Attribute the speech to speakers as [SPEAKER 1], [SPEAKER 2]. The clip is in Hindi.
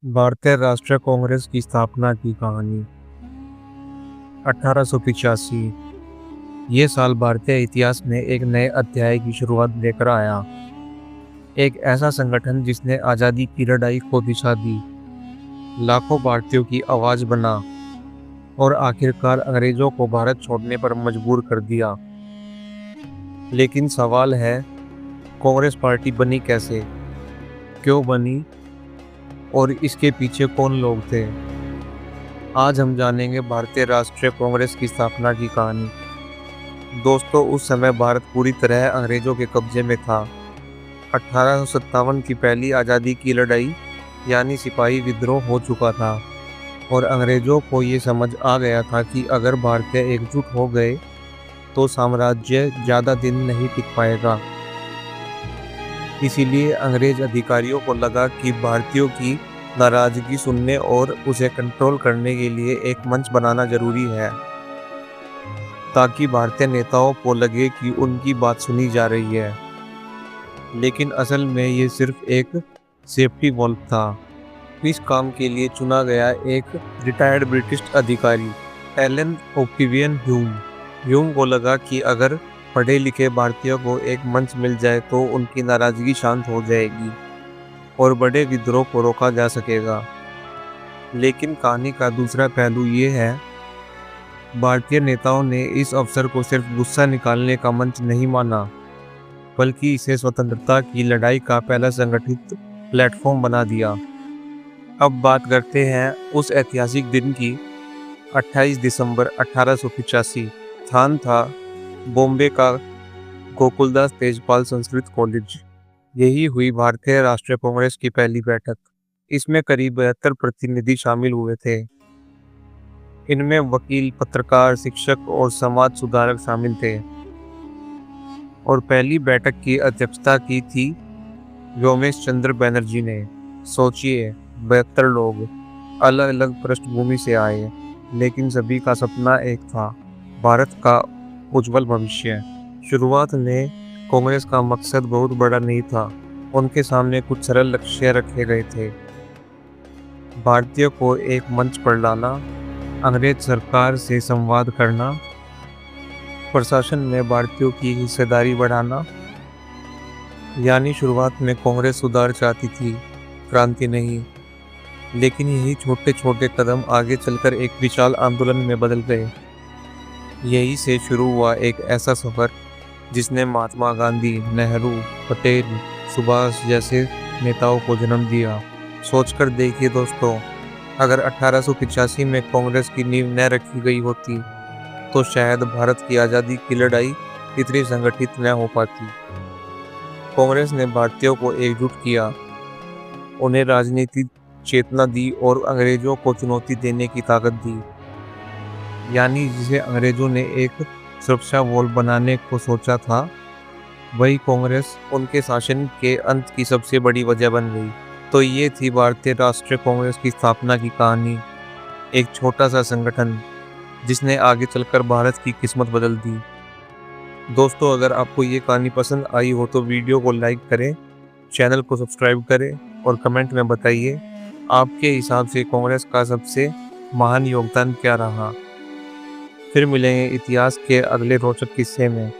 [SPEAKER 1] भारतीय राष्ट्रीय कांग्रेस की स्थापना की कहानी 1885। ये साल भारतीय इतिहास में एक नए अध्याय की शुरुआत लेकर आया। एक ऐसा संगठन जिसने आज़ादी की लड़ाई को दिशा दी, लाखों भारतीयों की आवाज़ बना और आखिरकार अंग्रेजों को भारत छोड़ने पर मजबूर कर दिया। लेकिन सवाल है, कांग्रेस पार्टी बनी कैसे, क्यों बनी और इसके पीछे कौन लोग थे। आज हम जानेंगे भारतीय राष्ट्रीय कांग्रेस की स्थापना की कहानी। दोस्तों, उस समय भारत पूरी तरह अंग्रेजों के कब्जे में था। 1857 की पहली आज़ादी की लड़ाई यानी सिपाही विद्रोह हो चुका था और अंग्रेजों को ये समझ आ गया था कि अगर भारतीय एकजुट हो गए तो साम्राज्य ज़्यादा दिन नहीं टिक पाएगा। इसीलिए अंग्रेज अधिकारियों को लगा कि भारतीयों की नाराजगी सुनने और उसे कंट्रोल करने के लिए एक मंच बनाना जरूरी है, ताकि भारतीय नेताओं को लगे कि उनकी बात सुनी जा रही है। लेकिन असल में ये सिर्फ एक सेफ्टी वॉल्व था। इस काम के लिए चुना गया एक रिटायर्ड ब्रिटिश अधिकारी, एलन ओप्टिवियन ह्यूम। ह्यूम को लगा कि अगर पढ़े लिखे भारतीयों को एक मंच मिल जाए तो उनकी नाराजगी शांत हो जाएगी और बड़े विद्रोह को रोका जा सकेगा। लेकिन कहानी का दूसरा पहलू ये है, भारतीय नेताओं ने इस अवसर को सिर्फ गुस्सा निकालने का मंच नहीं माना, बल्कि इसे स्वतंत्रता की लड़ाई का पहला संगठित प्लेटफॉर्म बना दिया। अब बात करते हैं उस ऐतिहासिक दिन की। 28 दिसंबर 1885। स्थान था बॉम्बे का गोकुलदास तेजपाल संस्कृत कॉलेज। यही हुई भारतीय राष्ट्रीय कांग्रेस की पहली बैठक। इसमें करीब 72 प्रतिनिधि शामिल हुए थे। इनमें वकील, पत्रकार, शिक्षक और समाज सुधारक शामिल थे। और पहली बैठक की अध्यक्षता की थी व्योमेश चंद्र बनर्जी ने। सोचिए, 72 लोग अलग अलग पृष्ठभूमि से आए, लेकिन सभी का सपना एक था, भारत का उज्जवल भविष्य। शुरुआत में कांग्रेस का मकसद बहुत बड़ा नहीं था। उनके सामने कुछ सरल लक्ष्य रखे गए थे। भारतीयों को एक मंच पर लाना, अंग्रेज सरकार से संवाद करना, प्रशासन में भारतीयों की हिस्सेदारी बढ़ाना। यानी शुरुआत में कांग्रेस सुधार चाहती थी, क्रांति नहीं। लेकिन यही छोटे छोटे कदम आगे चलकर एक विशाल आंदोलन में बदल गए। यही से शुरू हुआ एक ऐसा सफर जिसने महात्मा गांधी, नेहरू, पटेल, सुभाष जैसे नेताओं को जन्म दिया। सोचकर देखिए दोस्तों, अगर 1885 में कांग्रेस की नींव न रखी गई होती तो शायद भारत की आज़ादी की लड़ाई इतनी संगठित न हो पाती। कांग्रेस ने भारतीयों को एकजुट किया, उन्हें राजनीतिक चेतना दी और अंग्रेजों को चुनौती देने की ताकत दी। यानी जिसे अंग्रेजों ने एक सुरक्षा वॉल बनाने को सोचा था, वही कांग्रेस उनके शासन के अंत की सबसे बड़ी वजह बन गई। तो ये थी भारतीय राष्ट्रीय कांग्रेस की स्थापना की कहानी। एक छोटा सा संगठन जिसने आगे चलकर भारत की किस्मत बदल दी। दोस्तों, अगर आपको ये कहानी पसंद आई हो तो वीडियो को लाइक करें, चैनल को सब्सक्राइब करें और कमेंट में बताइए आपके हिसाब से कांग्रेस का सबसे महान योगदान क्या रहा। फिर मिलेंगे इतिहास के अगले रोचक किस्से में।